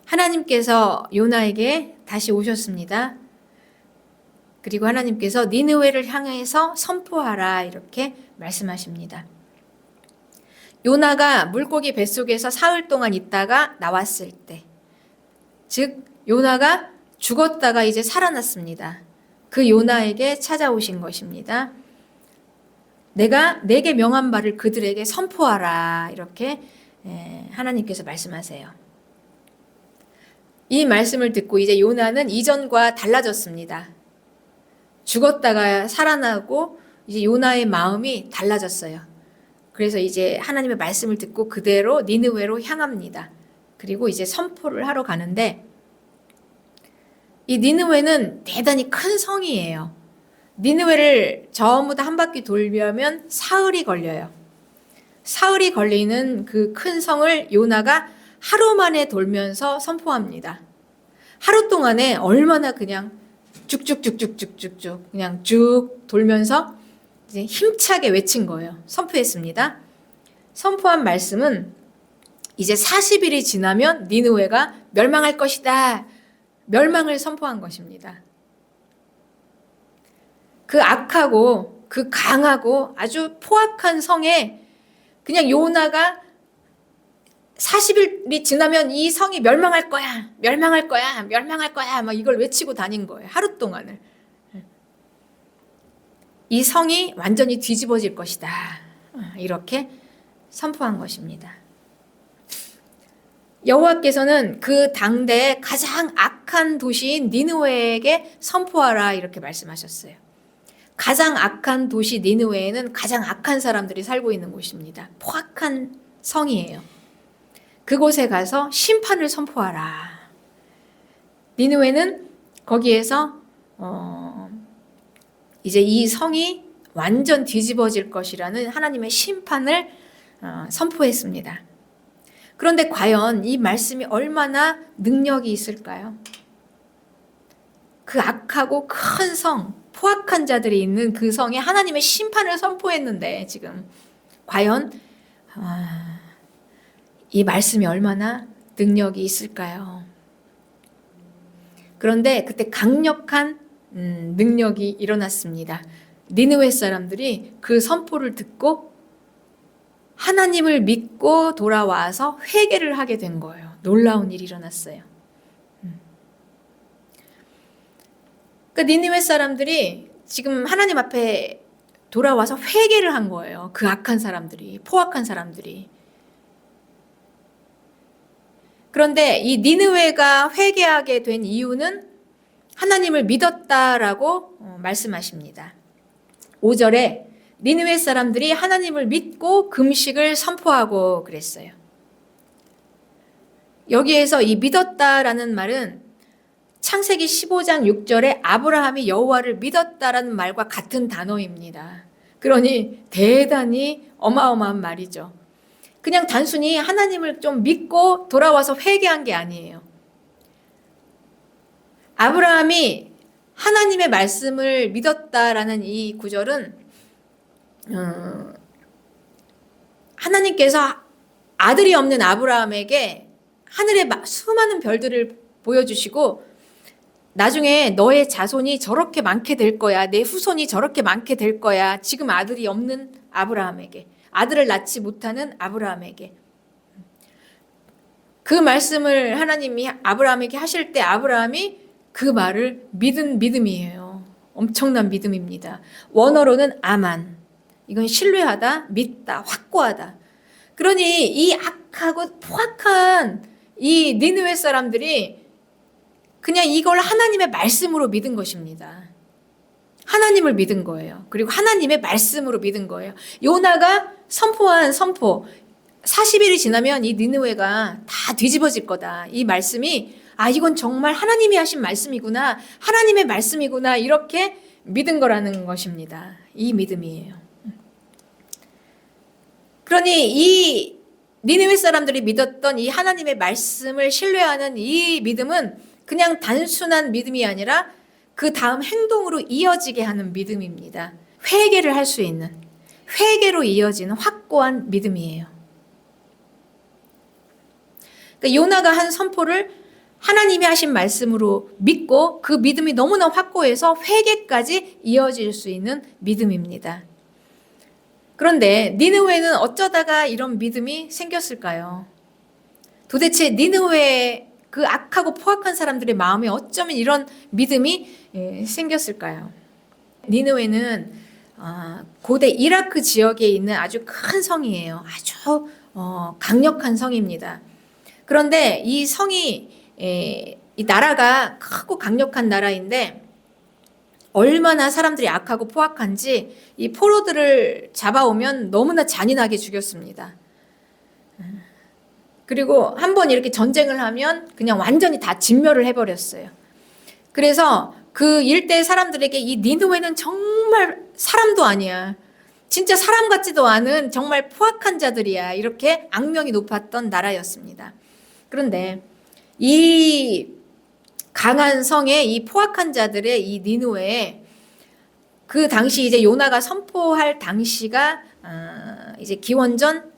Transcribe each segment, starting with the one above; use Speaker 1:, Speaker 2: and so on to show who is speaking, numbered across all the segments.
Speaker 1: 하나님께서 요나에게 다시 오셨습니다. 그리고 하나님께서 니느웨를 향해서 선포하라 이렇게 말씀하십니다. 요나가 물고기 뱃속에서 사흘 동안 있다가 나왔을 때, 즉 요나가 죽었다가 이제 살아났습니다. 그 요나에게 찾아오신 것입니다. 내가 내게 명한 바를 그들에게 선포하라 이렇게 하나님께서 말씀하세요. 이 말씀을 듣고 이제 요나는 이전과 달라졌습니다. 죽었다가 살아나고 이제 요나의 마음이 달라졌어요. 그래서 이제 하나님의 말씀을 듣고 그대로 니느웨로 향합니다. 그리고 이제 선포를 하러 가는데, 이 니느웨는 대단히 큰 성이에요. 니느웨를 전부 다 한 바퀴 돌려면 사흘이 걸려요. 사흘이 걸리는 그 큰 성을 요나가 하루 만에 돌면서 선포합니다. 하루 동안에 얼마나 그냥 쭉쭉쭉쭉쭉쭉 그냥 쭉 돌면서 이제 힘차게 외친 거예요. 선포했습니다. 선포한 말씀은 이제 40일이 지나면 니느웨가 멸망할 것이다. 멸망을 선포한 것입니다. 그 악하고 그 강하고 아주 포악한 성에 그냥 요나가 40일이 지나면 이 성이 멸망할 거야, 멸망할 거야, 멸망할 거야, 막 이걸 외치고 다닌 거예요. 하루 동안을. 이 성이 완전히 뒤집어질 것이다. 이렇게 선포한 것입니다. 여호와께서는 그 당대의 가장 악한 도시인 니느웨에게 선포하라 이렇게 말씀하셨어요. 가장 악한 도시 니느웨에는 가장 악한 사람들이 살고 있는 곳입니다. 포악한 성이에요. 그곳에 가서 심판을 선포하라. 니느웨는 거기에서 이제 이 성이 완전 뒤집어질 것이라는 하나님의 심판을 선포했습니다. 그런데 과연 이 말씀이 얼마나 능력이 있을까요? 그 악하고 큰 성, 포악한 자들이 있는 그 성에 하나님의 심판을 선포했는데 지금 과연 이 말씀이 얼마나 능력이 있을까요? 그런데 그때 강력한 능력이 일어났습니다. 니느웨 사람들이 그 선포를 듣고 하나님을 믿고 돌아와서 회개를 하게 된 거예요. 놀라운 일이 일어났어요. 그러니까 니느웨 사람들이 지금 하나님 앞에 돌아와서 회개를 한 거예요. 그 악한 사람들이, 포악한 사람들이. 그런데 이 니느웨가 회개하게 된 이유는 하나님을 믿었다라고 말씀하십니다. 5절에 니느웨 사람들이 하나님을 믿고 금식을 선포하고 그랬어요. 여기에서 이 믿었다라는 말은 창세기 15장 6절에 아브라함이 여호와를 믿었다라는 말과 같은 단어입니다. 그러니 대단히 어마어마한 말이죠. 그냥 단순히 하나님을 좀 믿고 돌아와서 회개한 게 아니에요. 아브라함이 하나님의 말씀을 믿었다라는 이 구절은 하나님께서 아들이 없는 아브라함에게 하늘의 수많은 별들을 보여주시고 나중에 너의 자손이 저렇게 많게 될 거야. 내 후손이 저렇게 많게 될 거야. 지금 아들이 없는 아브라함에게, 아들을 낳지 못하는 아브라함에게. 그 말씀을 하나님이 아브라함에게 하실 때 아브라함이 그 말을 믿은 믿음이에요. 엄청난 믿음입니다. 원어로는 아만. 이건 신뢰하다, 믿다, 확고하다. 그러니 이 악하고 포악한 이 니느웨 사람들이 그냥 이걸 하나님의 말씀으로 믿은 것입니다. 하나님을 믿은 거예요. 그리고 하나님의 말씀으로 믿은 거예요. 요나가 선포한 선포, 40일이 지나면 이 니느웨가 다 뒤집어질 거다. 이 말씀이 이건 정말 하나님이 하신 말씀이구나. 하나님의 말씀이구나. 이렇게 믿은 거라는 것입니다. 이 믿음이에요. 그러니 이 니느웨 사람들이 믿었던 이 하나님의 말씀을 신뢰하는 이 믿음은 그냥 단순한 믿음이 아니라 그 다음 행동으로 이어지게 하는 믿음입니다. 회개를 할 수 있는, 회개로 이어지는 확고한 믿음이에요. 그러니까 요나가 한 선포를 하나님이 하신 말씀으로 믿고 그 믿음이 너무나 확고해서 회개까지 이어질 수 있는 믿음입니다. 그런데 니느웨는 어쩌다가 이런 믿음이 생겼을까요? 도대체 니느웨 그 악하고 포악한 사람들의 마음에 어쩌면 이런 믿음이 생겼을까요? 니느웨는 고대 이라크 지역에 있는 아주 큰 성이에요. 아주 강력한 성입니다. 그런데 이 성이 이 나라가 크고 강력한 나라인데 얼마나 사람들이 악하고 포악한지 이 포로들을 잡아오면 너무나 잔인하게 죽였습니다. 그리고 한번 이렇게 전쟁을 하면 그냥 완전히 다 진멸을 해버렸어요. 그래서 그 일대 사람들에게 이 니느웨는 정말 사람도 아니야. 진짜 사람 같지도 않은 정말 포악한 자들이야. 이렇게 악명이 높았던 나라였습니다. 그런데 이 강한 성의 이 포악한 자들의 이 니느웨에 그 당시 이제 요나가 선포할 당시가 이제 기원전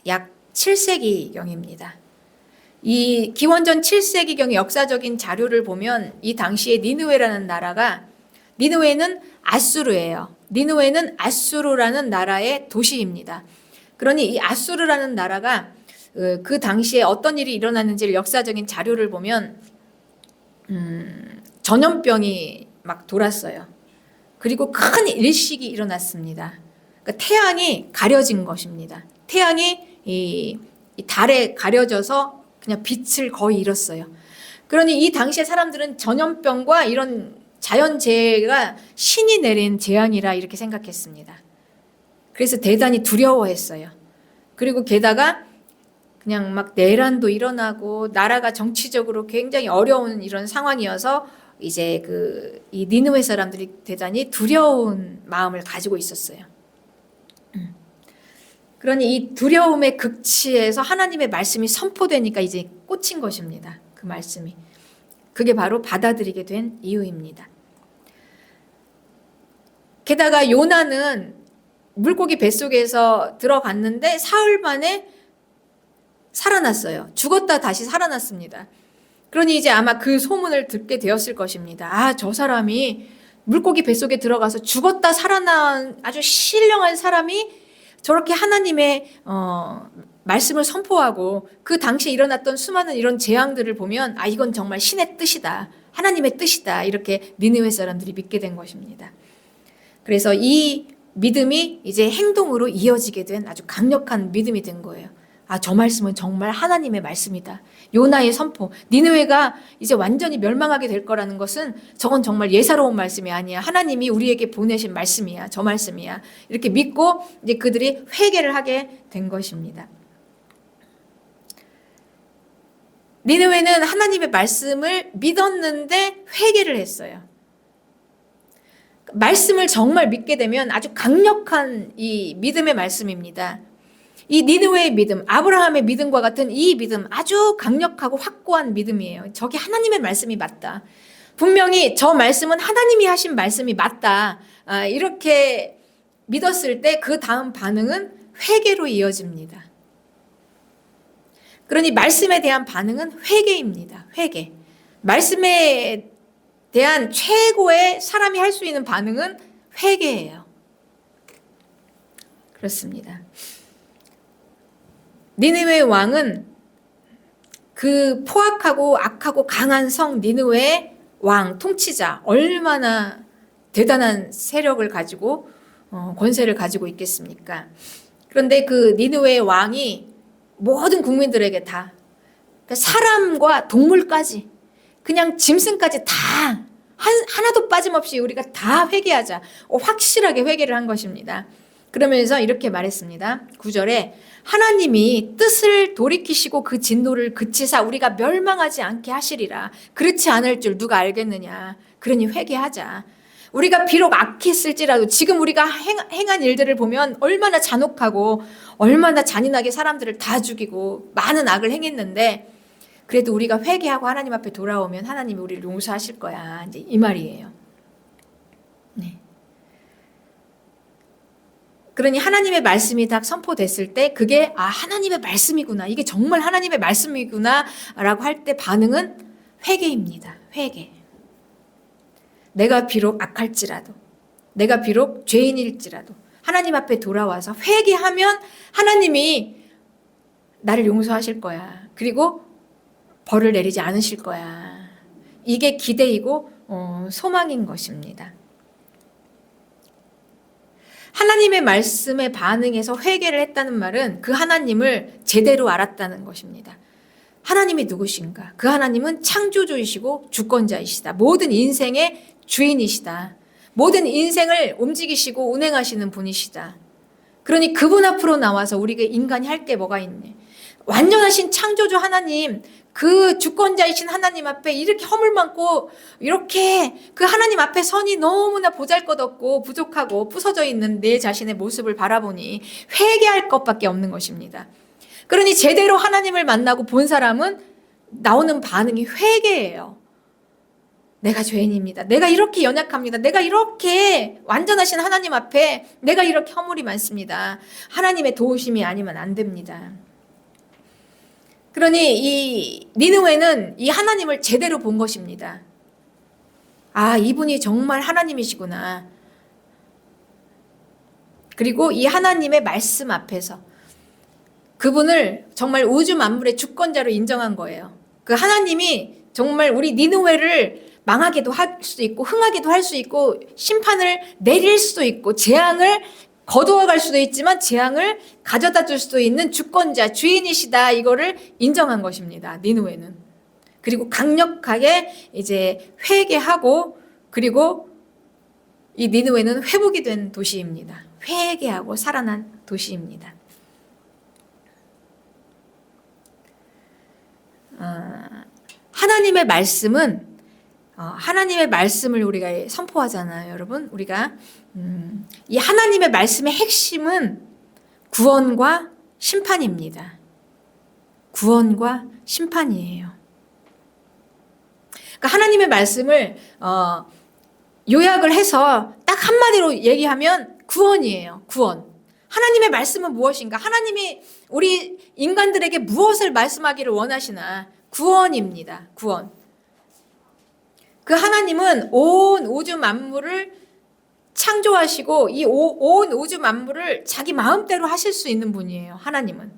Speaker 1: 약 7세기경입니다. 이 기원전 7세기경의 역사적인 자료를 보면 이 당시에 니느웨라는 나라가 니느웨는 아수르예요. 니느웨는 아수르라는 나라의 도시입니다. 그러니 이 아수르라는 나라가 그 당시에 어떤 일이 일어났는지를 역사적인 자료를 보면 전염병이 막 돌았어요. 그리고 큰 일식이 일어났습니다. 그러니까 태양이 가려진 것입니다. 태양이 이 달에 가려져서 그냥 빛을 거의 잃었어요. 그러니 이 당시의 사람들은 전염병과 이런 자연재해가 신이 내린 재앙이라 이렇게 생각했습니다. 그래서 대단히 두려워했어요. 그리고 게다가 그냥 막 내란도 일어나고 나라가 정치적으로 굉장히 어려운 이런 상황이어서 이제 이 니느웨 사람들이 대단히 두려운 마음을 가지고 있었어요. 그러니 이 두려움의 극치에서 하나님의 말씀이 선포되니까 이제 꽂힌 것입니다. 그 말씀이. 그게 바로 받아들이게 된 이유입니다. 게다가 요나는 물고기 뱃속에서 들어갔는데 사흘 만에 살아났어요. 죽었다 다시 살아났습니다. 그러니 이제 아마 그 소문을 듣게 되었을 것입니다. 저 사람이 물고기 뱃속에 들어가서 죽었다 살아난 아주 신령한 사람이 저렇게 하나님의 말씀을 선포하고 그 당시에 일어났던 수많은 이런 재앙들을 보면 이건 정말 신의 뜻이다. 하나님의 뜻이다. 이렇게 니느웨 사람들이 믿게 된 것입니다. 그래서 이 믿음이 이제 행동으로 이어지게 된 아주 강력한 믿음이 된 거예요. 저 말씀은 정말 하나님의 말씀이다. 요나의 선포. 니느웨가 이제 완전히 멸망하게 될 거라는 것은 저건 정말 예사로운 말씀이 아니야. 하나님이 우리에게 보내신 말씀이야. 저 말씀이야. 이렇게 믿고 이제 그들이 회개를 하게 된 것입니다. 니느웨는 하나님의 말씀을 믿었는데 회개를 했어요. 말씀을 정말 믿게 되면 아주 강력한 이 믿음의 말씀입니다. 이 니느웨의 믿음, 아브라함의 믿음과 같은 이 믿음 아주 강력하고 확고한 믿음이에요. 저게 하나님의 말씀이 맞다. 분명히 저 말씀은 하나님이 하신 말씀이 맞다. 이렇게 믿었을 때 그 다음 반응은 회개로 이어집니다. 그러니 말씀에 대한 반응은 회개입니다. 회개. 말씀에 대한 최고의 사람이 할 수 있는 반응은 회개예요. 그렇습니다. 니느웨 왕은 그 포악하고 악하고 강한 성 니느웨의 왕, 통치자, 얼마나 대단한 세력을 가지고 권세를 가지고 있겠습니까? 그런데 그 니느웨의 왕이 모든 국민들에게 다, 그러니까 사람과 동물까지, 그냥 짐승까지 다 하나도 빠짐없이 우리가 다 회개하자. 확실하게 회개를 한 것입니다. 그러면서 이렇게 말했습니다. 9절에 하나님이 뜻을 돌이키시고 그 진노를 그치사 우리가 멸망하지 않게 하시리라. 그렇지 않을 줄 누가 알겠느냐. 그러니 회개하자. 우리가 비록 악했을지라도 지금 우리가 행한 일들을 보면 얼마나 잔혹하고 얼마나 잔인하게 사람들을 다 죽이고 많은 악을 행했는데 그래도 우리가 회개하고 하나님 앞에 돌아오면 하나님이 우리를 용서하실 거야. 이제 이 말이에요. 네. 그러니 하나님의 말씀이 딱 선포됐을 때 그게 하나님의 말씀이구나. 이게 정말 하나님의 말씀이구나 라고 할 때 반응은 회개입니다. 회개. 내가 비록 악할지라도, 내가 비록 죄인일지라도 하나님 앞에 돌아와서 회개하면 하나님이 나를 용서하실 거야. 그리고 벌을 내리지 않으실 거야. 이게 기대이고 소망인 것입니다. 하나님의 말씀에 반응해서 회개를 했다는 말은 그 하나님을 제대로 알았다는 것입니다. 하나님이 누구신가? 그 하나님은 창조주이시고 주권자이시다. 모든 인생의 주인이시다. 모든 인생을 움직이시고 운행하시는 분이시다. 그러니 그분 앞으로 나와서 우리가 인간이 할 게 뭐가 있네. 완전하신 창조주 하나님, 그 주권자이신 하나님 앞에 이렇게 허물 많고 이렇게 그 하나님 앞에 선이 너무나 보잘것없고 부족하고 부서져 있는 내 자신의 모습을 바라보니 회개할 것밖에 없는 것입니다. 그러니 제대로 하나님을 만나고 본 사람은 나오는 반응이 회개예요. 내가 죄인입니다. 내가 이렇게 연약합니다. 내가 이렇게 완전하신 하나님 앞에 내가 이렇게 허물이 많습니다. 하나님의 도우심이 아니면 안 됩니다. 그러니 이 니느웨는 이 하나님을 제대로 본 것입니다. 아, 이분이 정말 하나님이시구나. 그리고 이 하나님의 말씀 앞에서 그분을 정말 우주 만물의 주권자로 인정한 거예요. 그 하나님이 정말 우리 니느웨를 망하게도 할 수도 있고 흥하게도 할 수 있고 심판을 내릴 수도 있고 재앙을 거두어 갈 수도 있지만 재앙을 가져다 줄 수도 있는 주권자, 주인이시다. 이거를 인정한 것입니다. 니느웨는. 그리고 강력하게 이제 회개하고 그리고 이 니느웨는 회복이 된 도시입니다. 회개하고 살아난 도시입니다. 하나님의 말씀은 하나님의 말씀을 우리가 선포하잖아요, 여러분. 우리가 이 하나님의 말씀의 핵심은 구원과 심판입니다. 구원과 심판이에요. 그러니까 하나님의 말씀을 요약을 해서 딱 한마디로 얘기하면 구원이에요. 구원. 하나님의 말씀은 무엇인가? 하나님이 우리 인간들에게 무엇을 말씀하기를 원하시나? 구원입니다. 구원. 그 하나님은 온 우주 만물을 창조하시고 이 온 우주 만물을 자기 마음대로 하실 수 있는 분이에요. 하나님은.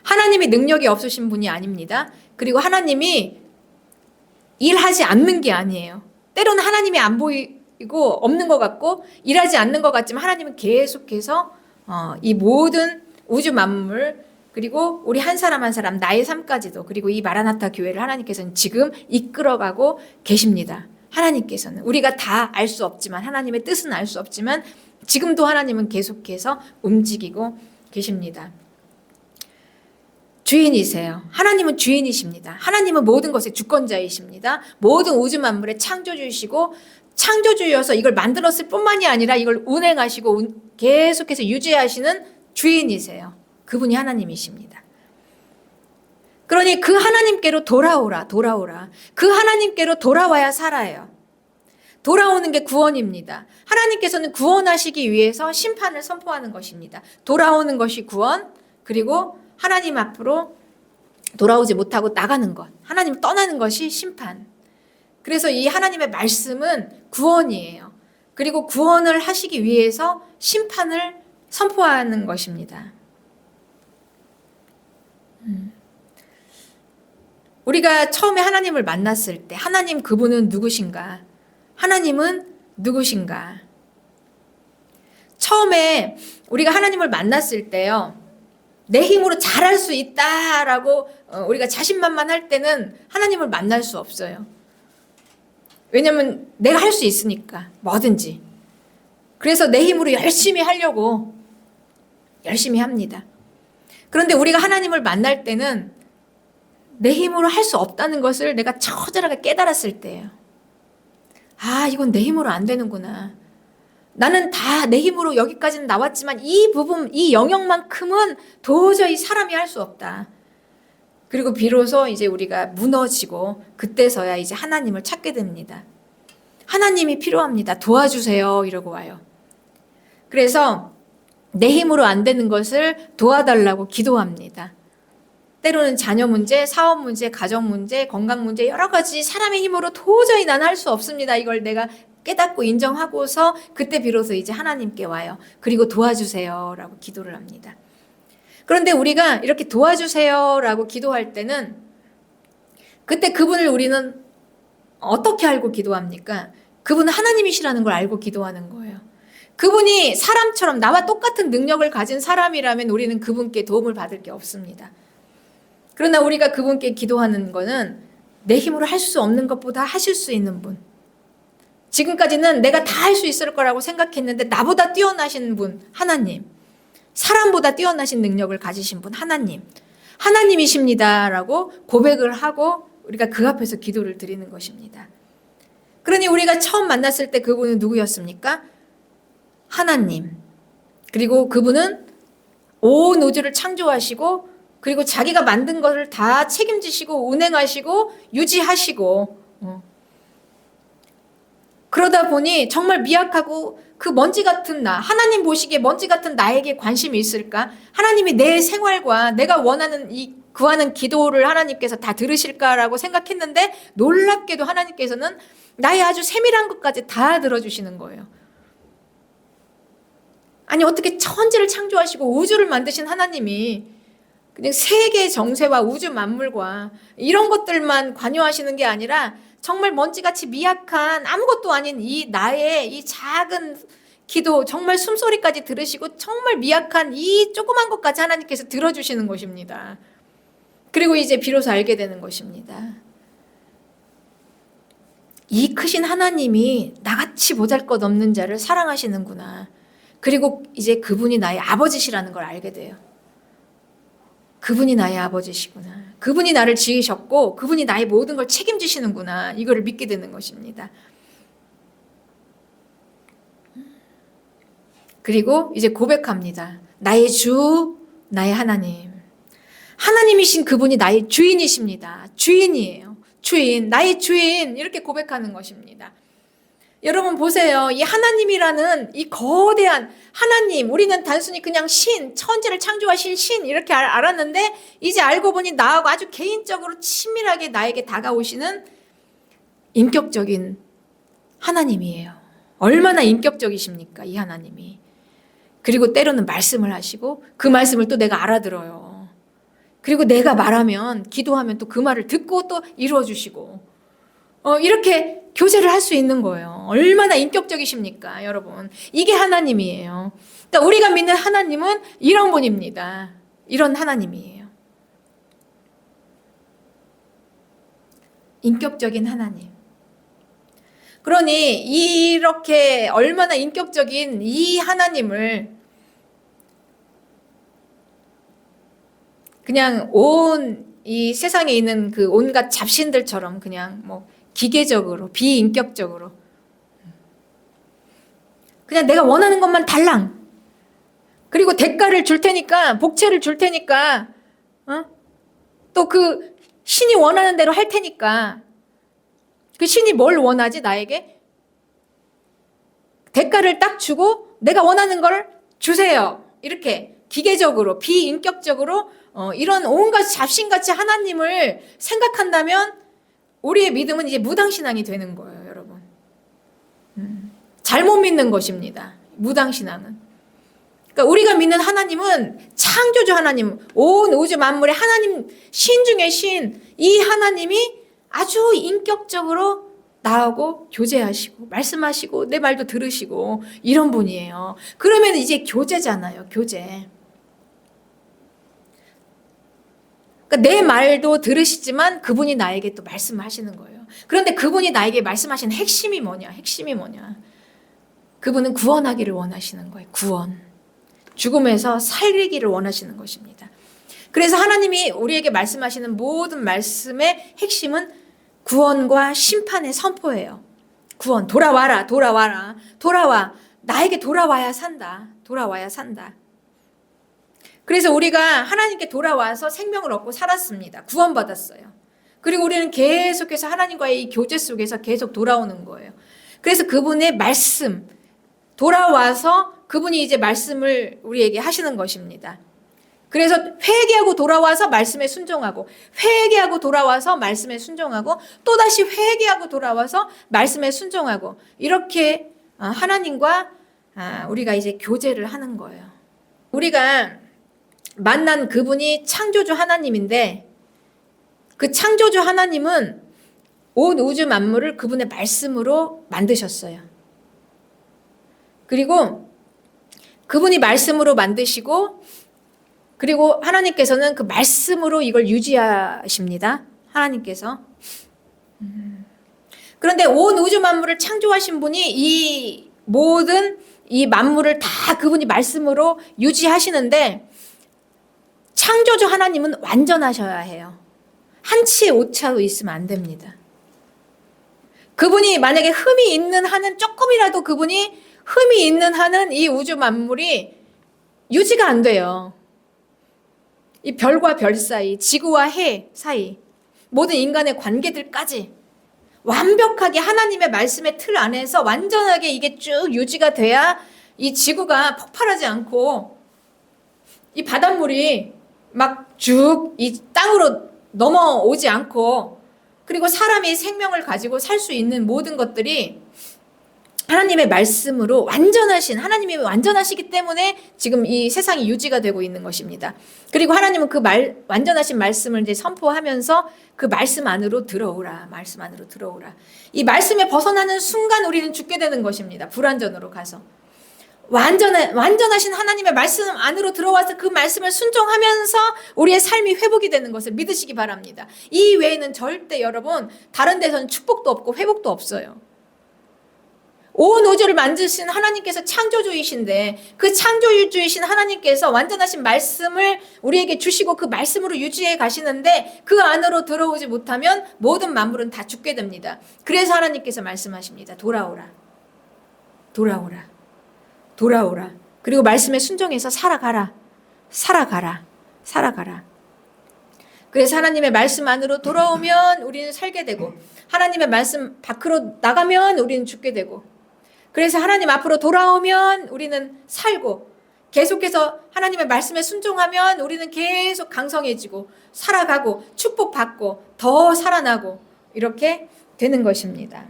Speaker 1: 하나님이 능력이 없으신 분이 아닙니다. 그리고 하나님이 일하지 않는 게 아니에요. 때로는 하나님이 안 보이고 없는 것 같고 일하지 않는 것 같지만 하나님은 계속해서 이 모든 우주 만물 그리고 우리 한 사람 한 사람 나의 삶까지도 그리고 이 마라나타 교회를 하나님께서는 지금 이끌어가고 계십니다. 하나님께서는 우리가 다 알 수 없지만 하나님의 뜻은 알 수 없지만 지금도 하나님은 계속해서 움직이고 계십니다. 주인이세요. 하나님은 주인이십니다. 하나님은 모든 것의 주권자이십니다. 모든 우주 만물의 창조주이시고 창조주여서 이걸 만들었을 뿐만이 아니라 이걸 운행하시고 계속해서 유지하시는 주인이세요. 그분이 하나님이십니다. 그러니 그 하나님께로 돌아오라. 그 하나님께로 돌아와야 살아요. 돌아오는 게 구원입니다. 하나님께서는 구원하시기 위해서 심판을 선포하는 것입니다. 돌아오는 것이 구원, 그리고 하나님 앞으로 돌아오지 못하고 나가는 것, 하나님 떠나는 것이 심판. 그래서 이 하나님의 말씀은 구원이에요. 그리고 구원을 하시기 위해서 심판을 선포하는 것입니다. 우리가 처음에 하나님을 만났을 때 하나님 그분은 누구신가? 하나님은 누구신가? 처음에 우리가 하나님을 만났을 때요. 내 힘으로 잘할 수 있다라고 우리가 자신만만할 때는 하나님을 만날 수 없어요. 왜냐면 내가 할 수 있으니까 뭐든지. 그래서 내 힘으로 열심히 하려고 열심히 합니다. 그런데 우리가 하나님을 만날 때는 내 힘으로 할 수 없다는 것을 내가 처절하게 깨달았을 때예요. 아, 이건 내 힘으로 안 되는구나. 나는 다 내 힘으로 여기까지는 나왔지만 이 부분, 이 영역만큼은 도저히 사람이 할 수 없다. 그리고 비로소 이제 우리가 무너지고 그때서야 이제 하나님을 찾게 됩니다. 하나님이 필요합니다. 도와주세요. 이러고 와요. 그래서 내 힘으로 안 되는 것을 도와달라고 기도합니다. 때로는 자녀 문제, 사업 문제, 가정 문제, 건강 문제, 여러 가지 사람의 힘으로 도저히 나는 할 수 없습니다. 이걸 내가 깨닫고 인정하고서 그때 비로소 이제 하나님께 와요. 그리고 도와주세요라고 기도를 합니다. 그런데 우리가 이렇게 도와주세요라고 기도할 때는 그때 그분을 우리는 어떻게 알고 기도합니까? 그분은 하나님이시라는 걸 알고 기도하는 거예요. 그분이 사람처럼 나와 똑같은 능력을 가진 사람이라면 우리는 그분께 도움을 받을 게 없습니다. 그러나 우리가 그분께 기도하는 거는 내 힘으로 할 수 없는 것보다 하실 수 있는 분. 지금까지는 내가 다 할 수 있을 거라고 생각했는데 나보다 뛰어나신 분, 하나님. 사람보다 뛰어나신 능력을 가지신 분, 하나님. 하나님이십니다라고 고백을 하고 우리가 그 앞에서 기도를 드리는 것입니다. 그러니 우리가 처음 만났을 때 그분은 누구였습니까? 하나님. 그리고 그분은 온 우주를 창조하시고 그리고 자기가 만든 것을 다 책임지시고 운행하시고 유지하시고 그러다 보니 정말 미약하고 그 먼지 같은 나, 하나님 보시기에 먼지 같은 나에게 관심이 있을까? 하나님이 내 생활과 내가 원하는 이 구하는 기도를 하나님께서 다 들으실까라고 생각했는데 놀랍게도 하나님께서는 나의 아주 세밀한 것까지 다 들어주시는 거예요. 아니 어떻게 천지를 창조하시고 우주를 만드신 하나님이 그냥 세계 정세와 우주 만물과 이런 것들만 관여하시는 게 아니라 정말 먼지같이 미약한 아무것도 아닌 이 나의 이 작은 기도 정말 숨소리까지 들으시고 정말 미약한 이 조그만 것까지 하나님께서 들어주시는 것입니다. 그리고 이제 비로소 알게 되는 것입니다. 이 크신 하나님이 나같이 보잘것없는 자를 사랑하시는구나. 그리고 이제 그분이 나의 아버지시라는 걸 알게 돼요. 그분이 나의 아버지시구나. 그분이 나를 지으셨고 그분이 나의 모든 걸 책임지시는구나. 이거를 믿게 되는 것입니다. 그리고 이제 고백합니다. 나의 주, 나의 하나님. 하나님이신 그분이 나의 주인이십니다. 주인이에요. 주인, 나의 주인. 이렇게 고백하는 것입니다. 여러분 보세요. 이 하나님이라는 이 거대한 하나님, 우리는 단순히 그냥 신, 천지를 창조하신 신 이렇게 알았는데 이제 알고 보니 나하고 아주 개인적으로 친밀하게 나에게 다가오시는 인격적인 하나님이에요. 얼마나 인격적이십니까, 이 하나님이. 그리고 때로는 말씀을 하시고 그 말씀을 또 내가 알아들어요. 그리고 내가 말하면, 기도하면 또 그 말을 듣고 또 이루어주시고 이렇게 교제를 할 수 있는 거예요. 얼마나 인격적이십니까, 여러분. 이게 하나님이에요. 그러니까 우리가 믿는 하나님은 이런 분입니다. 이런 하나님이에요. 인격적인 하나님. 그러니 이렇게 얼마나 인격적인 이 하나님을 그냥 온 이 세상에 있는 그 온갖 잡신들처럼 그냥 뭐 기계적으로, 비인격적으로 그냥 내가 원하는 것만 달랑, 그리고 대가를 줄 테니까, 복채를 줄 테니까 또 그 신이 원하는 대로 할 테니까. 그 신이 뭘 원하지 나에게? 대가를 딱 주고 내가 원하는 걸 주세요. 이렇게 기계적으로, 비인격적으로 이런 온갖 잡신같이 하나님을 생각한다면 우리의 믿음은 이제 무당신앙이 되는 거예요, 여러분. 잘못 믿는 것입니다. 무당신앙은. 그러니까 우리가 믿는 하나님은 창조주 하나님, 온 우주 만물의 하나님, 신 중에 신, 이 하나님이 아주 인격적으로 나하고 교제하시고 말씀하시고 내 말도 들으시고 이런 분이에요. 그러면 이제 교제잖아요, 교제. 그러니까 내 말도 들으시지만 그분이 나에게 또 말씀하시는 거예요. 그런데 그분이 나에게 말씀하시는 핵심이 뭐냐? 핵심이 뭐냐? 그분은 구원하기를 원하시는 거예요. 구원. 죽음에서 살리기를 원하시는 것입니다. 그래서 하나님이 우리에게 말씀하시는 모든 말씀의 핵심은 구원과 심판의 선포예요. 구원, 돌아와라, 돌아와라, 돌아와. 나에게 돌아와야 산다. 돌아와야 산다. 그래서 우리가 하나님께 돌아와서 생명을 얻고 살았습니다. 구원받았어요. 그리고 우리는 계속해서 하나님과의 이 교제 속에서 계속 돌아오는 거예요. 그래서 그분의 말씀, 돌아와서 그분이 이제 말씀을 우리에게 하시는 것입니다. 그래서 회개하고 돌아와서 말씀에 순종하고, 회개하고 돌아와서 말씀에 순종하고, 또다시 회개하고 돌아와서 말씀에 순종하고, 이렇게 하나님과 우리가 이제 교제를 하는 거예요. 우리가 만난 그분이 창조주 하나님인데, 그 창조주 하나님은 온 우주 만물을 그분의 말씀으로 만드셨어요. 그리고 그분이 말씀으로 만드시고, 그리고 하나님께서는 그 말씀으로 이걸 유지하십니다. 하나님께서. 그런데 온 우주 만물을 창조하신 분이 이 모든 이 만물을 다 그분이 말씀으로 유지하시는데, 창조주 하나님은 완전하셔야 해요. 한치의 오차도 있으면 안 됩니다. 그분이 만약에 흠이 있는 한은, 조금이라도 그분이 흠이 있는 한은 이 우주 만물이 유지가 안 돼요. 이 별과 별 사이, 지구와 해 사이, 모든 인간의 관계들까지 완벽하게 하나님의 말씀의 틀 안에서 완전하게 이게 쭉 유지가 돼야 이 지구가 폭발하지 않고 이 바닷물이 막 쭉 이 땅으로 넘어오지 않고, 그리고 사람이 생명을 가지고 살 수 있는 모든 것들이 하나님의 말씀으로 완전하신, 하나님이 완전하시기 때문에 지금 이 세상이 유지가 되고 있는 것입니다. 그리고 하나님은 그 완전하신 말씀을 이제 선포하면서 그 말씀 안으로 들어오라, 말씀 안으로 들어오라. 이 말씀에 벗어나는 순간 우리는 죽게 되는 것입니다. 불완전으로 가서. 완전하신 하나님의 말씀 안으로 들어와서 그 말씀을 순종하면서 우리의 삶이 회복이 되는 것을 믿으시기 바랍니다. 이 외에는 절대 여러분 다른 데서는 축복도 없고 회복도 없어요. 온 우주를 만드신 하나님께서 창조주이신데, 그 창조주이신 하나님께서 완전하신 말씀을 우리에게 주시고 그 말씀으로 유지해 가시는데, 그 안으로 들어오지 못하면 모든 만물은 다 죽게 됩니다. 그래서 하나님께서 말씀하십니다. 돌아오라, 돌아오라, 돌아오라. 그리고 말씀에 순종해서 살아가라, 살아가라, 살아가라. 그래서 하나님의 말씀 안으로 돌아오면 우리는 살게 되고, 하나님의 말씀 밖으로 나가면 우리는 죽게 되고, 그래서 하나님 앞으로 돌아오면 우리는 살고, 계속해서 하나님의 말씀에 순종하면 우리는 계속 강성해지고 살아가고 축복받고 더 살아나고 이렇게 되는 것입니다.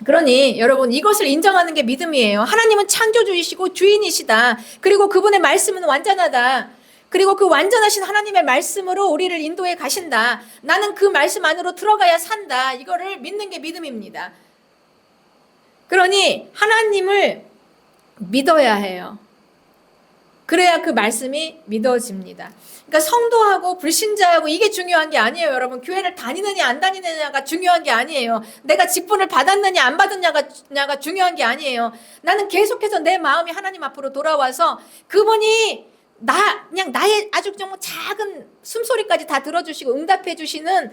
Speaker 1: 그러니 여러분, 이것을 인정하는 게 믿음이에요. 하나님은 창조주이시고 주인이시다. 그리고 그분의 말씀은 완전하다. 그리고 그 완전하신 하나님의 말씀으로 우리를 인도해 가신다. 나는 그 말씀 안으로 들어가야 산다. 이거를 믿는 게 믿음입니다. 그러니 하나님을 믿어야 해요. 그래야 그 말씀이 믿어집니다. 그러니까 성도하고 불신자하고 이게 중요한 게 아니에요. 여러분, 교회를 다니느냐 안 다니느냐가 중요한 게 아니에요. 내가 직분을 받았느냐 안 받았느냐가 중요한 게 아니에요. 나는 계속해서 내 마음이 하나님 앞으로 돌아와서 그분이 그냥 나의 아주 정말 작은 숨소리까지 다 들어주시고 응답해 주시는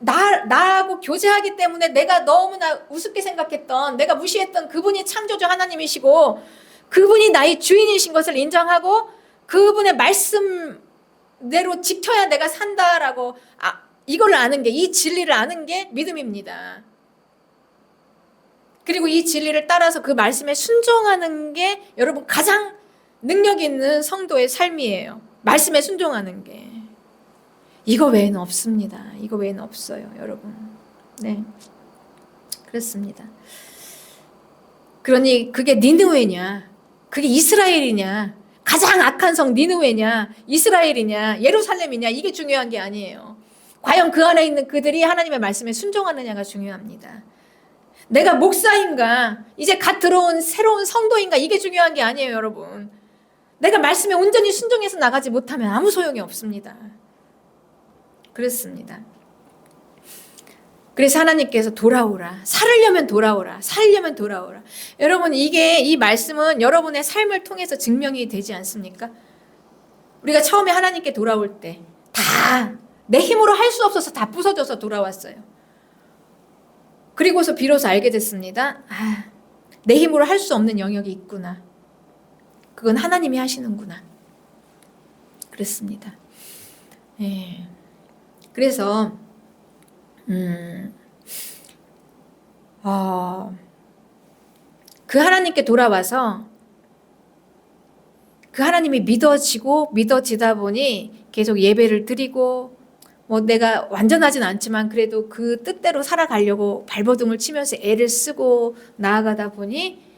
Speaker 1: 나하고 교제하기 때문에 내가 너무나 우습게 생각했던, 내가 무시했던 그분이 창조주 하나님이시고 그분이 나의 주인이신 것을 인정하고 그분의 말씀대로 지켜야 내가 산다라고 이걸 아는 게, 이 진리를 아는 게 믿음입니다. 그리고 이 진리를 따라서 그 말씀에 순종하는 게 여러분 가장 능력 있는 성도의 삶이에요. 말씀에 순종하는 게. 이거 외에는 없습니다. 이거 외에는 없어요, 여러분. 네, 그렇습니다. 그러니 그게 니느웨냐, 그게 이스라엘이냐, 가장 악한 성 니느웨냐, 이스라엘이냐, 예루살렘이냐, 이게 중요한 게 아니에요. 과연 그 안에 있는 그들이 하나님의 말씀에 순종하느냐가 중요합니다. 내가 목사인가, 이제 갓 들어온 새로운 성도인가, 이게 중요한 게 아니에요, 여러분. 내가 말씀에 온전히 순종해서 나가지 못하면 아무 소용이 없습니다. 그렇습니다. 그래서 하나님께서 돌아오라, 살으려면 돌아오라, 살려면 돌아오라. 여러분, 이 말씀은 여러분의 삶을 통해서 증명이 되지 않습니까? 우리가 처음에 하나님께 돌아올 때 다 내 힘으로 할 수 없어서 다 부서져서 돌아왔어요. 그리고서 비로소 알게 됐습니다. 내 힘으로 할 수 없는 영역이 있구나. 그건 하나님이 하시는구나. 그랬습니다. 예. 그래서 그 하나님께 돌아와서 그 하나님이 믿어지다 보니 계속 예배를 드리고 뭐 내가 완전하진 않지만 그래도 그 뜻대로 살아가려고 발버둥을 치면서 애를 쓰고 나아가다 보니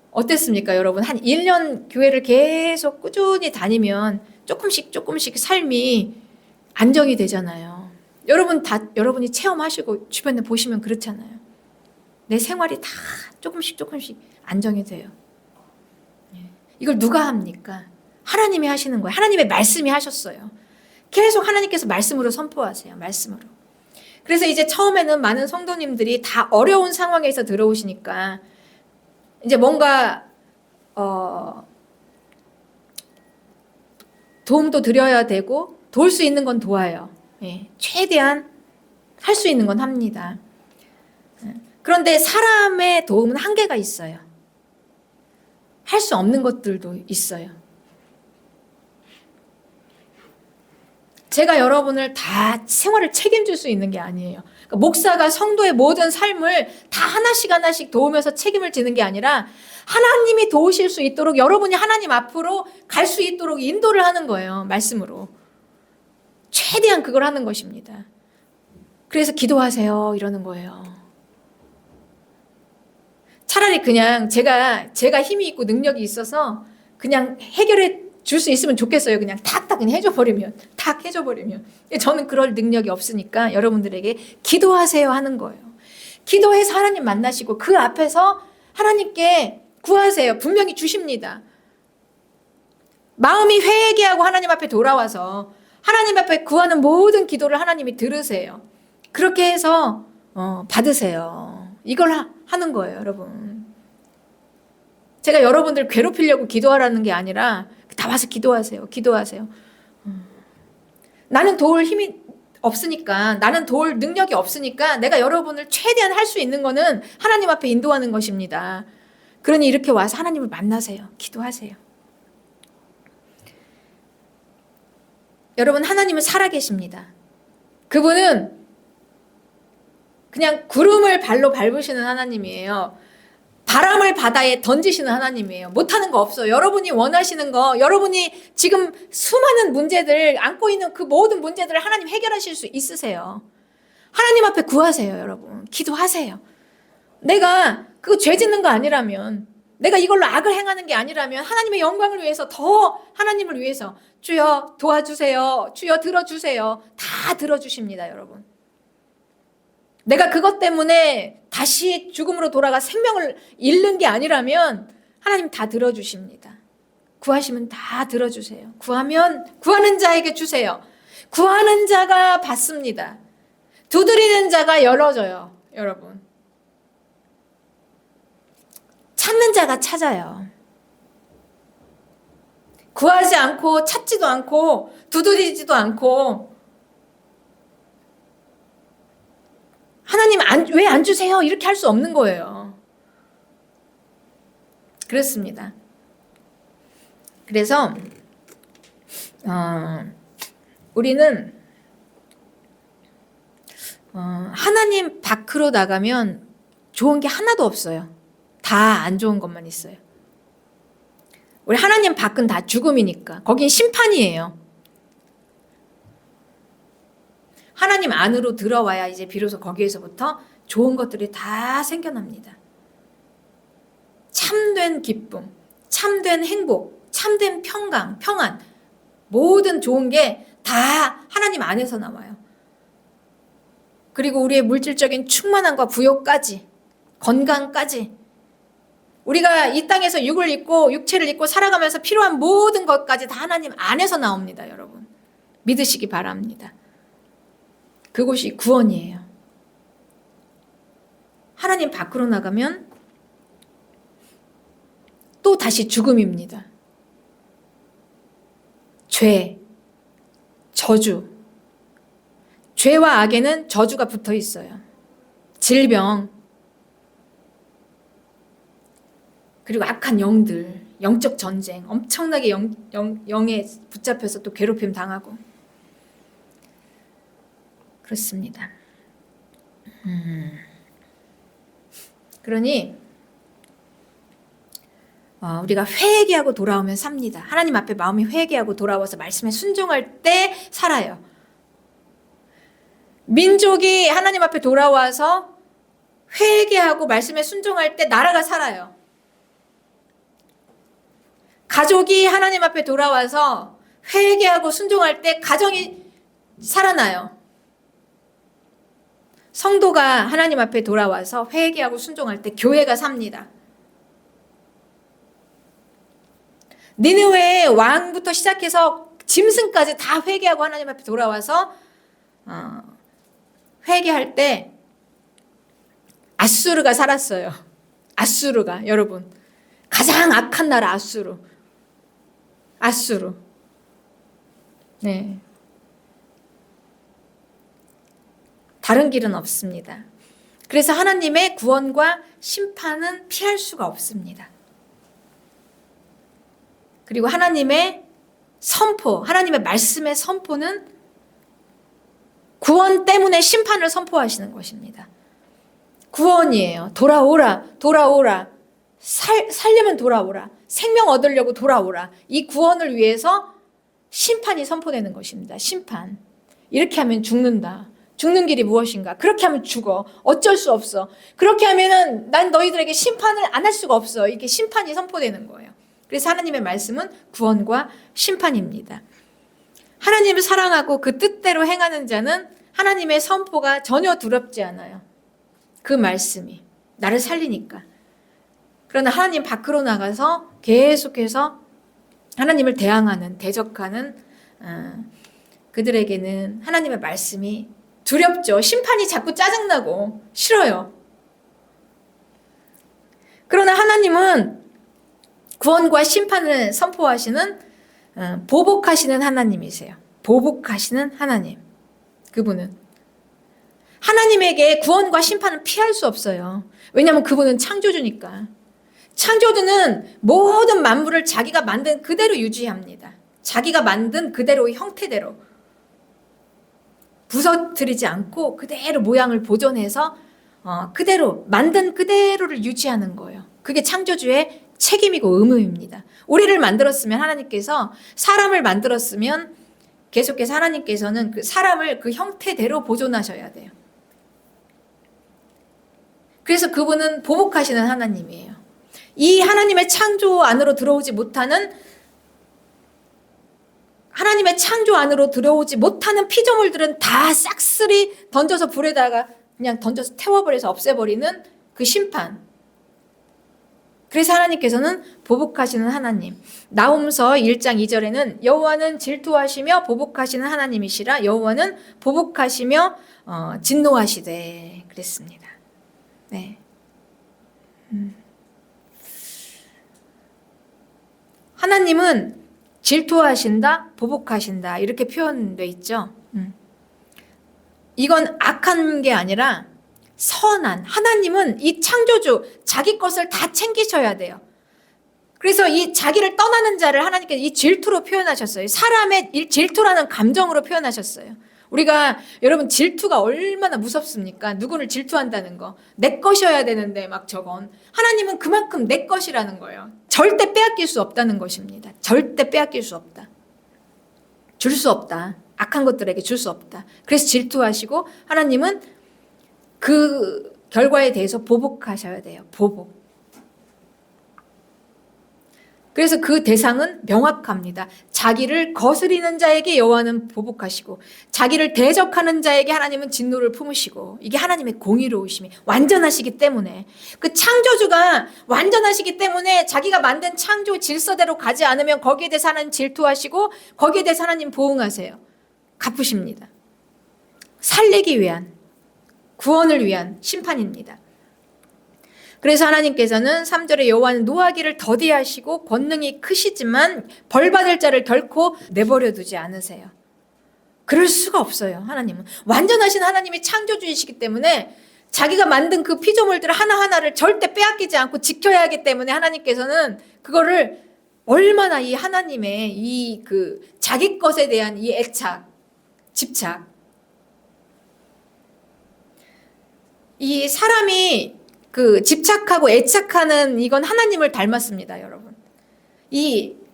Speaker 1: 어땠습니까, 여러분? 한 1년 교회를 계속 꾸준히 다니면 조금씩 삶이 안정이 되잖아요. 여러분이 체험하시고 주변에 보시면 그렇잖아요. 내 생활이 다 조금씩 안정이 돼요. 이걸 누가 합니까? 하나님이 하시는 거예요. 하나님의 말씀이 하셨어요. 계속 하나님께서 말씀으로 선포하세요. 말씀으로. 그래서 이제 처음에는 많은 성도님들이 다 어려운 상황에서 들어오시니까 이제 뭔가 도움도 드려야 되고 도울 수 있는 건 도와요. 예, 최대한 할 수 있는 건 합니다. 그런데 사람의 도움은 한계가 있어요. 할 수 없는 것들도 있어요. 제가 여러분을 다 생활을 책임질 수 있는 게 아니에요. 그러니까 목사가 성도의 모든 삶을 다 하나씩 도우면서 책임을 지는 게 아니라 하나님이 도우실 수 있도록 여러분이 하나님 앞으로 갈 수 있도록 인도를 하는 거예요. 말씀으로. 최대한 그걸 하는 것입니다. 그래서 기도하세요 이러는 거예요. 차라리 그냥 제가 힘이 있고 능력이 있어서 그냥 해결해 줄 수 있으면 좋겠어요. 그냥 탁탁 그냥 해줘버리면. 저는 그럴 능력이 없으니까 여러분들에게 기도하세요 하는 거예요. 기도해서 하나님 만나시고 그 앞에서 하나님께 구하세요. 분명히 주십니다. 마음이 회개하고 하나님 앞에 돌아와서 하나님 앞에 구하는 모든 기도를 하나님이 들으세요. 그렇게 해서 받으세요. 이걸 하는 거예요, 여러분. 제가 여러분들 괴롭히려고 기도하라는 게 아니라 다 와서 기도하세요. 나는 도울 힘이 없으니까, 나는 도울 능력이 없으니까 내가 여러분을 최대한 할 수 있는 거는 하나님 앞에 인도하는 것입니다. 그러니 이렇게 와서 하나님을 만나세요. 기도하세요. 여러분, 하나님은 살아계십니다. 그분은 그냥 구름을 발로 밟으시는 하나님이에요. 바람을 바다에 던지시는 하나님이에요. 못하는 거 없어요. 여러분이 원하시는 거, 여러분이 지금 수많은 문제들 안고 있는 그 모든 문제들을 하나님 해결하실 수 있으세요. 하나님 앞에 구하세요, 여러분. 기도하세요. 내가 그거 죄 짓는 거 아니라면, 내가 이걸로 악을 행하는 게 아니라면 하나님의 영광을 위해서 더 하나님을 위해서 주여 도와주세요. 주여 들어주세요. 다 들어주십니다, 여러분. 내가 그것 때문에 다시 죽음으로 돌아가 생명을 잃는 게 아니라면 하나님 다 들어주십니다. 구하시면 다 들어주세요. 구하면 구하는 자에게 주세요. 구하는 자가 받습니다. 두드리는 자가 열어져요, 여러분. 찾는 자가 찾아요. 구하지 않고 찾지도 않고 두드리지도 않고 하나님 왜 안 주세요? 이렇게 할 수 없는 거예요. 그렇습니다. 그래서 우리는 하나님 밖으로 나가면 좋은 게 하나도 없어요. 다 안 좋은 것만 있어요. 우리 하나님 밖은 다 죽음이니까 거긴 심판이에요. 하나님 안으로 들어와야 이제 비로소 거기에서부터 좋은 것들이 다 생겨납니다. 참된 기쁨, 참된 행복, 참된 평강, 평안, 모든 좋은 게 다 하나님 안에서 나와요. 그리고 우리의 물질적인 충만함과 부요까지, 건강까지, 우리가 이 땅에서 육체를 입고 살아가면서 필요한 모든 것까지 다 하나님 안에서 나옵니다, 여러분. 믿으시기 바랍니다. 그곳이 구원이에요. 하나님 밖으로 나가면 또 다시 죽음입니다. 죄, 저주. 죄와 악에는 저주가 붙어 있어요. 질병, 그리고 악한 영들, 영적 전쟁, 엄청나게 영에 붙잡혀서 또 괴롭힘 당하고. 그렇습니다. 그러니 우리가 회개하고 돌아오면 삽니다. 하나님 앞에 마음이 회개하고 돌아와서 말씀에 순종할 때 살아요. 민족이 하나님 앞에 돌아와서 회개하고 말씀에 순종할 때 나라가 살아요. 가족이 하나님 앞에 돌아와서 회개하고 순종할 때 가정이 살아나요. 성도가 하나님 앞에 돌아와서 회개하고 순종할 때 교회가 삽니다. 니느웨의 왕부터 시작해서 짐승까지 다 회개하고 하나님 앞에 돌아와서 회개할 때 아수르가 살았어요. 아수르가, 여러분, 가장 악한 나라 아수르. 네. 다른 길은 없습니다. 그래서 하나님의 구원과 심판은 피할 수가 없습니다. 그리고 하나님의 선포, 하나님의 말씀의 선포는 구원 때문에 심판을 선포하시는 것입니다. 구원이에요. 돌아오라, 돌아오라. 살려면 돌아오라. 생명 얻으려고 돌아오라. 이 구원을 위해서 심판이 선포되는 것입니다. 심판. 이렇게 하면 죽는다. 죽는 길이 무엇인가? 그렇게 하면 죽어. 어쩔 수 없어. 그렇게 하면은 난 너희들에게 심판을 안 할 수가 없어. 이게 심판이 선포되는 거예요. 그래서 하나님의 말씀은 구원과 심판입니다. 하나님을 사랑하고 그 뜻대로 행하는 자는 하나님의 선포가 전혀 두렵지 않아요. 그 말씀이 나를 살리니까. 그러나 하나님 밖으로 나가서 계속해서 하나님을 대항하는, 대적하는 그들에게는 하나님의 말씀이 두렵죠. 심판이 자꾸 짜증나고 싫어요. 그러나 하나님은 구원과 심판을 선포하시는 보복하시는 하나님이세요. 보복하시는 하나님. 그분은 하나님에게 구원과 심판은 피할 수 없어요. 왜냐하면 그분은 창조주니까. 창조주는 모든 만물을 자기가 만든 그대로 유지합니다. 자기가 만든 그대로의 형태대로 부서뜨리지 않고 그대로 모양을 보존해서 그대로 만든 그대로를 유지하는 거예요. 그게 창조주의 책임이고 의무입니다. 우리를 만들었으면 하나님께서 사람을 만들었으면 계속해서 하나님께서는 그 사람을 그 형태대로 보존하셔야 돼요. 그래서 그분은 보복하시는 하나님이에요. 이 하나님의 창조 안으로 들어오지 못하는 하나님의 창조 안으로 들어오지 못하는 피조물들은 다 싹쓸이 던져서 불에다가 그냥 던져서 태워버려서 없애버리는 그 심판. 그래서 하나님께서는 보복하시는 하나님. 나홈서 1장 2절에는 여호와는 질투하시며 보복하시는 하나님이시라. 여호와는 보복하시며 진노하시되 그랬습니다. 네. 하나님은 질투하신다, 보복하신다 이렇게 표현되어 있죠. 이건 악한 게 아니라 선한, 하나님은 이 창조주 자기 것을 다 챙기셔야 돼요. 그래서 이 자기를 떠나는 자를 하나님께서 이 질투로 표현하셨어요. 사람의 이 질투라는 감정으로 표현하셨어요. 우리가 여러분 질투가 얼마나 무섭습니까? 누구를 질투한다는 거. 내 것이어야 되는데 막 저건. 하나님은 그만큼 내 것이라는 거예요. 절대 빼앗길 수 없다는 것입니다. 절대 빼앗길 수 없다. 줄 수 없다. 악한 것들에게 줄 수 없다. 그래서 질투하시고 하나님은 그 결과에 대해서 보복하셔야 돼요. 보복. 그래서 그 대상은 명확합니다. 자기를 거스리는 자에게 여호와는 보복하시고 자기를 대적하는 자에게 하나님은 진노를 품으시고 이게 하나님의 공의로우심이 완전하시기 때문에 그 창조주가 완전하시기 때문에 자기가 만든 창조 질서대로 가지 않으면 거기에 대해서 하나님 질투하시고 거기에 대해서 하나님 보응하세요. 갚으십니다. 살리기 위한 구원을 위한 심판입니다. 그래서 하나님께서는 3절에 여호와는 노하기를 더디하시고 권능이 크시지만 벌받을 자를 결코 내버려 두지 않으세요. 그럴 수가 없어요. 하나님은 완전하신 하나님이 창조주이시기 때문에 자기가 만든 그 피조물들 하나하나를 절대 빼앗기지 않고 지켜야 하기 때문에 하나님께서는 그거를 얼마나 이 하나님의 이 그 자기 것에 대한 이 애착, 집착, 이 사람이 그 집착하고 애착하는 이건 하나님을 닮았습니다, 여러분.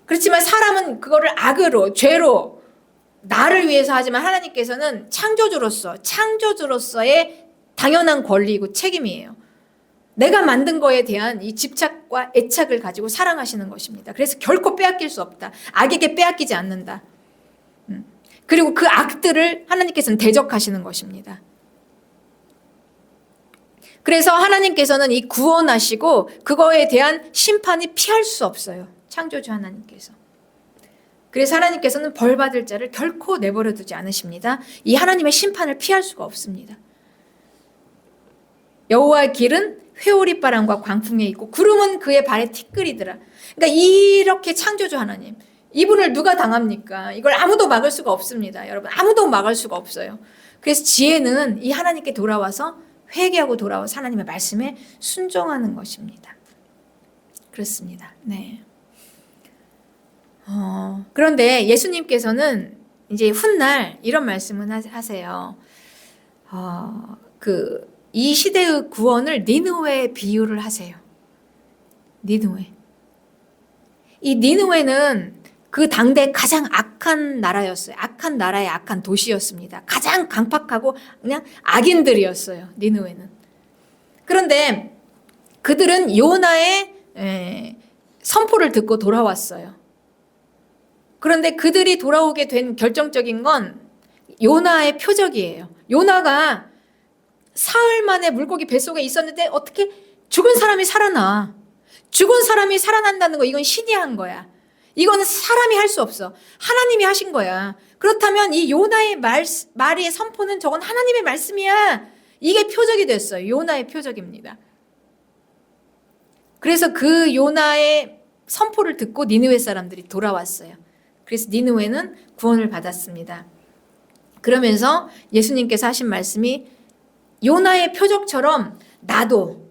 Speaker 1: 그렇지만 사람은 그거를 악으로, 죄로, 나를 위해서 하지만 하나님께서는 창조주로서의 당연한 권리이고 책임이에요. 내가 만든 거에 대한 이 집착과 애착을 가지고 사랑하시는 것입니다. 그래서 결코 빼앗길 수 없다. 악에게 빼앗기지 않는다. 그리고 그 악들을 하나님께서는 대적하시는 것입니다. 그래서 하나님께서는 이 구원하시고 그거에 대한 심판이 피할 수 없어요. 창조주 하나님께서. 그래서 하나님께서는 벌 받을 자를 결코 내버려 두지 않으십니다. 이 하나님의 심판을 피할 수가 없습니다. 여호와의 길은 회오리바람과 광풍에 있고 구름은 그의 발에 티끌이더라. 그러니까 이렇게 창조주 하나님, 이분을 누가 당합니까? 이걸 아무도 막을 수가 없습니다. 여러분, 아무도 막을 수가 없어요. 그래서 지혜는 이 하나님께 돌아와서 회개하고 돌아와서 하나님의 말씀에 순종하는 것입니다. 그렇습니다. 네. 그런데 예수님께서는 이제 훗날 이런 말씀을 하세요. 이 시대의 구원을 니느웨에 비유를 하세요. 니느웨. 이 니느웨는 그 당대 가장 악한 나라였어요. 악한 나라의 악한 도시였습니다. 가장 강팍하고 그냥 악인들이었어요. 니느웨는. 그런데 그들은 요나의 선포를 듣고 돌아왔어요. 그런데 그들이 돌아오게 된 결정적인 건 요나의 표적이에요. 요나가 사흘 만에 물고기 뱃속에 있었는데 어떻게 죽은 사람이 살아나. 죽은 사람이 살아난다는 거 이건 신이 한 거야. 이거는 사람이 할 수 없어. 하나님이 하신 거야. 그렇다면 이 요나의 말의 선포는 저건 하나님의 말씀이야. 이게 표적이 됐어요. 요나의 표적입니다. 그래서 그 요나의 선포를 듣고 니느웨 사람들이 돌아왔어요. 그래서 니느웨는 구원을 받았습니다. 그러면서 예수님께서 하신 말씀이 요나의 표적처럼 나도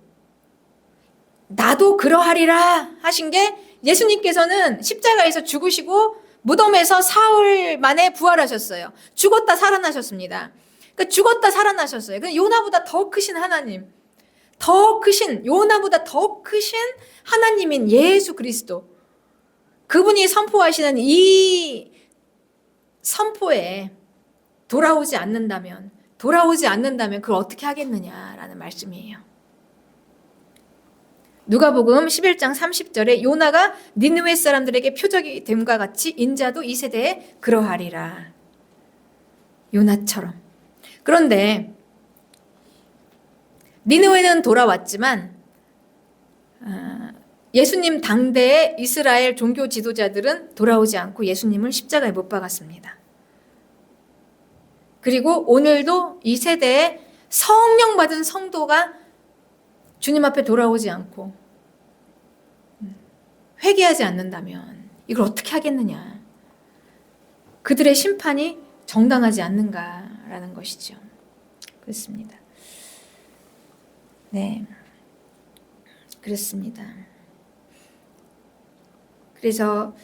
Speaker 1: 그러하리라 하신 게 예수님께서는 십자가에서 죽으시고 무덤에서 사흘 만에 부활하셨어요. 죽었다 살아나셨습니다. 그러니까 죽었다 살아나셨어요. 그러니까 요나보다 더 크신 하나님, 요나보다 더 크신 하나님인 예수 그리스도, 그분이 선포하시는 이 선포에 돌아오지 않는다면 그걸 어떻게 하겠느냐라는 말씀이에요. 누가복음 11장 30절에 요나가 니느웨 사람들에게 표적이 됨과 같이 인자도 이 세대에 그러하리라. 요나처럼. 그런데 니느웨는 돌아왔지만 예수님 당대의 이스라엘 종교 지도자들은 돌아오지 않고 예수님을 십자가에 못 박았습니다. 그리고 오늘도 이 세대에 성령 받은 성도가 주님 앞에 돌아오지 않고 회개하지 않는다면 이걸 어떻게 하겠느냐. 그들의 심판이 정당하지 않는가라는 것이죠. 그렇습니다. 네, 그렇습니다. 그래서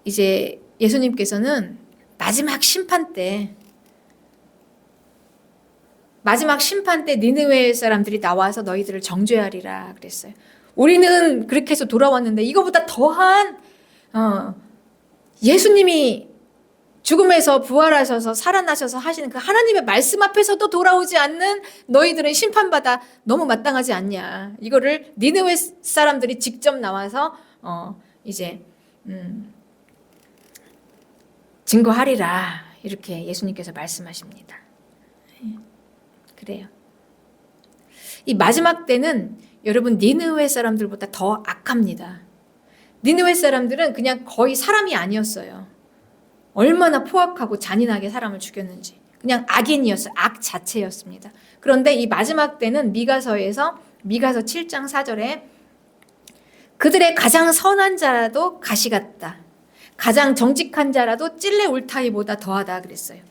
Speaker 1: 이제 예수님께서는 마지막 심판 때 니느웨 사람들이 나와서 너희들을 정죄하리라 그랬어요. 우리는 그렇게 해서 돌아왔는데 이거보다 더한 예수님이 죽음에서 부활하셔서 살아나셔서 하시는 그 하나님의 말씀 앞에서도 돌아오지 않는 너희들은 심판받아 너무 마땅하지 않냐. 이거를 니느웨 사람들이 직접 나와서 이제 증거하리라 이렇게 예수님께서 말씀하십니다. 그래요. 이 마지막 때는 여러분 니느웨 사람들보다 더 악합니다. 니느웨 사람들은 그냥 거의 사람이 아니었어요. 얼마나 포악하고 잔인하게 사람을 죽였는지. 그냥 악인이었어요. 악 자체였습니다. 그런데 이 마지막 때는 미가서 7장 4절에 그들의 가장 선한 자라도 가시 같다. 가장 정직한 자라도 찔레 울타리보다 더하다 그랬어요.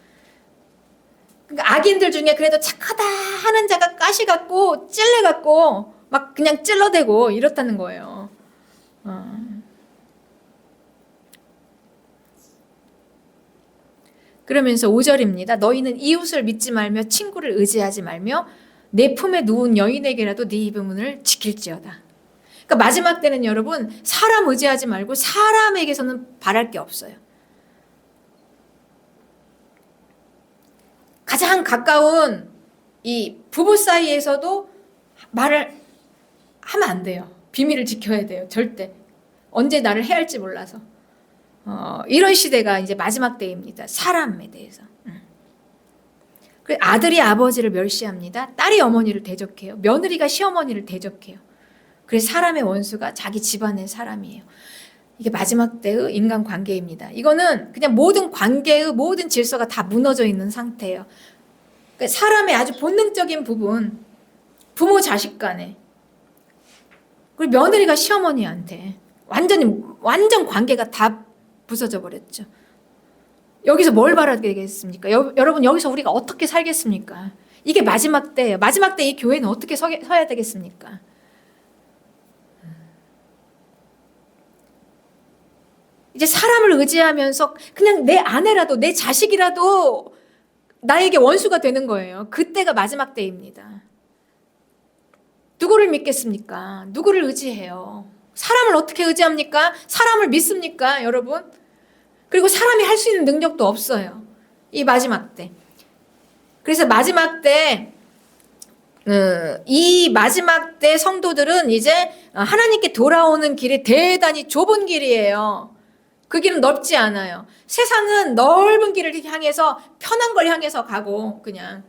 Speaker 1: 그러니까 악인들 중에 그래도 착하다 하는 자가 가시 같고 찔레 같고 막 그냥 찔러대고 이렇다는 거예요. 그러면서 5절입니다. 너희는 이웃을 믿지 말며 친구를 의지하지 말며 내 품에 누운 여인에게라도 네 입의 문을 지킬지어다. 그러니까 마지막 때는 여러분 사람 의지하지 말고 사람에게서는 바랄 게 없어요. 가장 가까운 이 부부 사이에서도 말을 하면 안 돼요. 비밀을 지켜야 돼요. 절대. 언제 나를 해할지 몰라서. 이런 시대가 이제 마지막 때입니다. 사람에 대해서. 아들이 아버지를 멸시합니다. 딸이 어머니를 대적해요. 며느리가 시어머니를 대적해요. 그래서 사람의 원수가 자기 집안의 사람이에요. 이게 마지막 때의 인간관계입니다. 이거는 그냥 모든 관계의 모든 질서가 다 무너져 있는 상태예요. 그러니까 사람의 아주 본능적인 부분, 부모 자식 간에, 그리고 며느리가 시어머니한테 완전 관계가 다 부서져 버렸죠. 여기서 뭘 바라겠습니까? 여러분 여기서 우리가 어떻게 살겠습니까? 이게 마지막 때예요. 마지막 때 이 교회는 어떻게 서야 되겠습니까? 이제 사람을 의지하면서 그냥 내 아내라도 내 자식이라도 나에게 원수가 되는 거예요. 그때가 마지막 때입니다. 누구를 믿겠습니까? 누구를 의지해요? 사람을 어떻게 의지합니까? 사람을 믿습니까, 여러분? 그리고 사람이 할 수 있는 능력도 없어요. 이 마지막 때. 그래서 마지막 때, 이 마지막 때 성도들은 이제 하나님께 돌아오는 길이 대단히 좁은 길이에요. 그 길은 넓지 않아요. 세상은 넓은 길을 향해서 편한 걸 향해서 가고 그냥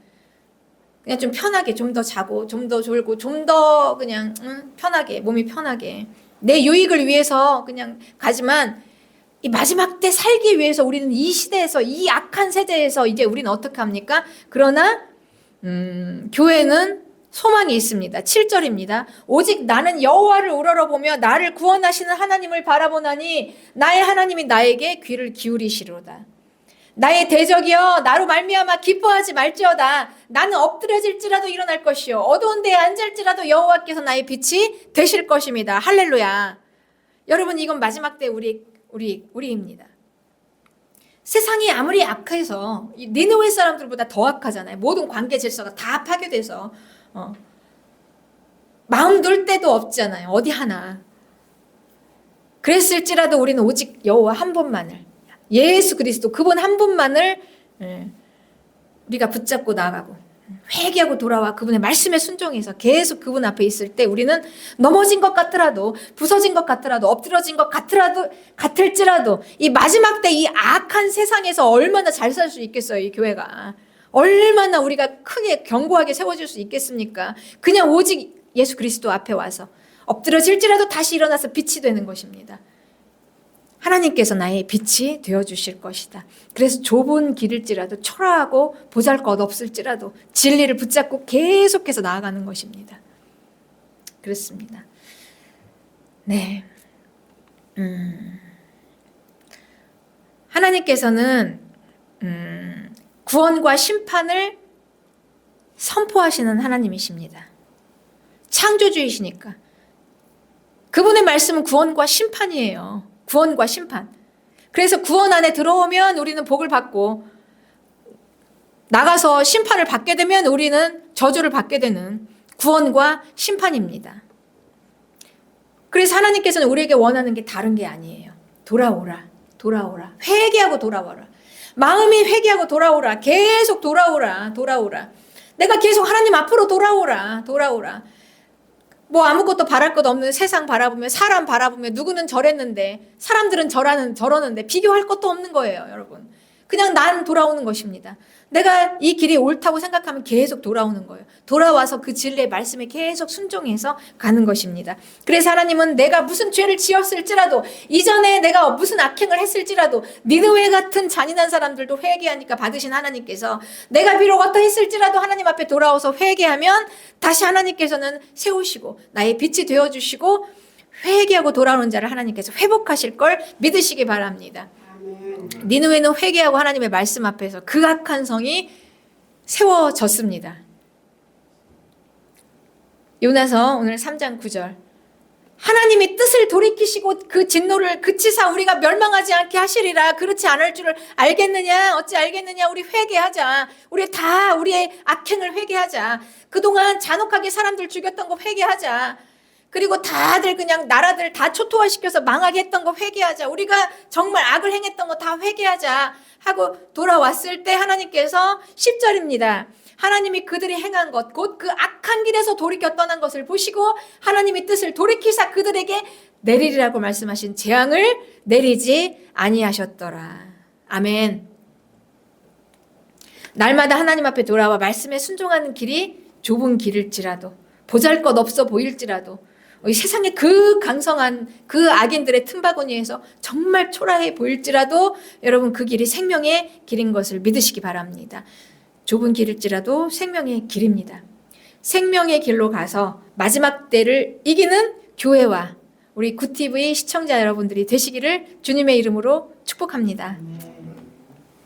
Speaker 1: 좀 편하게 좀 더 자고 좀 더 졸고 좀 더 그냥 편하게 몸이 편하게 내 유익을 위해서 그냥 가지만 이 마지막 때 살기 위해서 우리는 이 시대에서 이 악한 세대에서 이제 우리는 어떻게 합니까? 그러나 교회는 소망이 있습니다. 7절입니다. 오직 나는 여호와를 우러러보며 나를 구원하시는 하나님을 바라보나니 나의 하나님이 나에게 귀를 기울이시로다. 나의 대적이여 나로 말미암아 기뻐하지 말지어다. 나는 엎드려질지라도 일어날 것이요 어두운 데에 앉을지라도 여호와께서 나의 빛이 되실 것입니다. 할렐루야. 여러분 이건 마지막 때 우리입니다. 세상이 아무리 악해서 니느웨 사람들보다 더 악하잖아요. 모든 관계 질서가 다 파괴돼서 마음 둘 데도 없잖아요. 어디 하나. 그랬을지라도 우리는 오직 여호와 한 분만을 예수 그리스도 그분 한 분만을 우리가 붙잡고 나아가고 회개하고 돌아와 그분의 말씀에 순종해서 계속 그분 앞에 있을 때 우리는 넘어진 것 같더라도 부서진 것 같더라도 엎드러진 것 같을지라도 이 마지막 때 이 악한 세상에서 얼마나 잘 살 수 있겠어요. 이 교회가 얼마나 우리가 크게 견고하게 세워질 수 있겠습니까? 그냥 오직 예수 그리스도 앞에 와서 엎드러질지라도 다시 일어나서 빛이 되는 것입니다. 하나님께서 나의 빛이 되어주실 것이다. 그래서 좁은 길일지라도 초라하고 보잘것없을지라도 진리를 붙잡고 계속해서 나아가는 것입니다. 그렇습니다. 네. 하나님께서는 구원과 심판을 선포하시는 하나님이십니다. 창조주이시니까. 그분의 말씀은 구원과 심판이에요. 구원과 심판. 그래서 구원 안에 들어오면 우리는 복을 받고 나가서 심판을 받게 되면 우리는 저주를 받게 되는 구원과 심판입니다. 그래서 하나님께서는 우리에게 원하는 게 다른 게 아니에요. 돌아오라. 돌아오라. 회개하고 돌아오라. 마음이 회개하고 돌아오라. 계속 돌아오라. 돌아오라. 내가 계속 하나님 앞으로 돌아오라. 돌아오라. 뭐 아무것도 바랄 것 없는 세상 바라보며 사람 바라보며 누구는 저랬는데 사람들은 저러는데 비교할 것도 없는 거예요, 여러분. 그냥 난 돌아오는 것입니다. 내가 이 길이 옳다고 생각하면 계속 돌아오는 거예요. 돌아와서 그 진리의 말씀에 계속 순종해서 가는 것입니다. 그래서 하나님은 내가 무슨 죄를 지었을지라도 이전에 내가 무슨 악행을 했을지라도 니느웨 같은 잔인한 사람들도 회개하니까 받으신 하나님께서 내가 비록 어떠했을지라도 하나님 앞에 돌아와서 회개하면 다시 하나님께서는 세우시고 나의 빛이 되어주시고 회개하고 돌아오는 자를 하나님께서 회복하실 걸 믿으시기 바랍니다. 니느웨는 회개하고 하나님의 말씀 앞에서 그 악한 성이 세워졌습니다. 요나서 오늘 3장 9절 하나님이 뜻을 돌이키시고 그 진노를 그치사 우리가 멸망하지 않게 하시리라. 그렇지 않을 줄을 알겠느냐? 어찌 알겠느냐? 우리 회개하자. 우리 다 우리의 악행을 회개하자. 그동안 잔혹하게 사람들 죽였던 거 회개하자. 그리고 다들 그냥 나라들 다 초토화시켜서 망하게 했던 거 회개하자. 우리가 정말 악을 행했던 거 다 회개하자 하고 돌아왔을 때 하나님께서 10절입니다. 하나님이 그들이 행한 것, 곧 그 악한 길에서 돌이켜 떠난 것을 보시고 하나님의 뜻을 돌이키사 그들에게 내리리라고 말씀하신 재앙을 내리지 아니하셨더라. 아멘. 날마다 하나님 앞에 돌아와 말씀에 순종하는 길이 좁은 길일지라도, 보잘것없어 보일지라도, 이 세상에 그 강성한 그 악인들의 틈바구니에서 정말 초라해 보일지라도 여러분 그 길이 생명의 길인 것을 믿으시기 바랍니다. 좁은 길일지라도 생명의 길입니다. 생명의 길로 가서 마지막 때를 이기는 교회와 우리 굿TV 시청자 여러분들이 되시기를 주님의 이름으로 축복합니다.